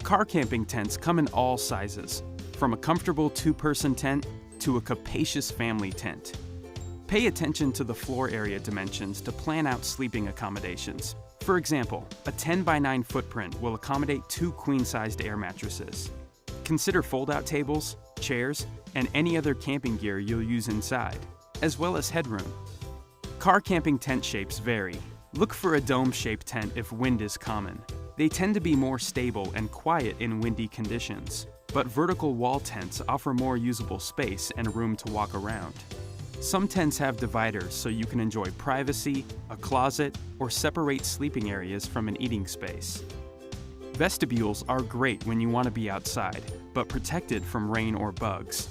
Car camping tents come in all sizes, from a comfortable two-person tent to a capacious family tent. Pay attention to the floor area dimensions to plan out sleeping accommodations. For example, a 10 by 9 footprint will accommodate 2 queen-sized air mattresses. Consider fold-out tables, chairs, and any other camping gear you'll use inside, as well as headroom. Car camping tent shapes vary. Look for a dome-shaped tent if wind is common. They tend to be more stable and quiet in windy conditions, but vertical wall tents offer more usable space and room to walk around. Some tents have dividers so you can enjoy privacy, a closet, or separate sleeping areas from an eating space. Vestibules are great when you want to be outside, but protected from rain or bugs.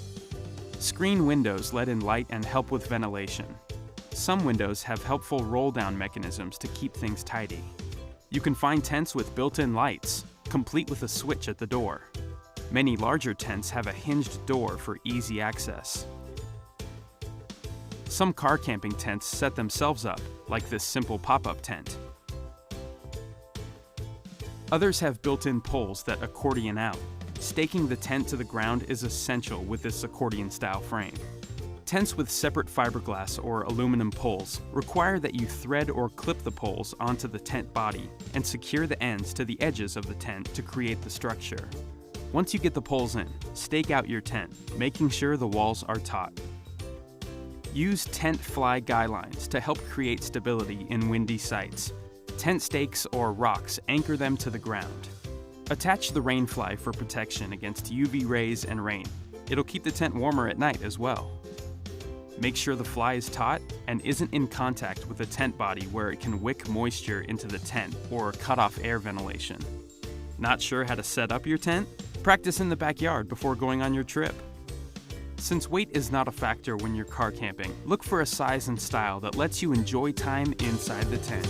Screen windows let in light and help with ventilation. Some windows have helpful roll-down mechanisms to keep things tidy. You can find tents with built-in lights, complete with a switch at the door. Many larger tents have a hinged door for easy access. Some car camping tents set themselves up, like this simple pop-up tent. Others have built-in poles that accordion out. Staking the tent to the ground is essential with this accordion-style frame. Tents with separate fiberglass or aluminum poles require that you thread or clip the poles onto the tent body and secure the ends to the edges of the tent to create the structure. Once you get the poles in, stake out your tent, making sure the walls are taut. Use tent fly guy lines to help create stability in windy sites. Tent stakes or rocks anchor them to the ground. Attach the rain fly for protection against UV rays and rain. It'll keep the tent warmer at night as well. Make sure the fly is taut and isn't in contact with the tent body where it can wick moisture into the tent or cut off air ventilation. Not sure how to set up your tent? Practice in the backyard before going on your trip. Since weight is not a factor when you're car camping, look for a size and style that lets you enjoy time inside the tent.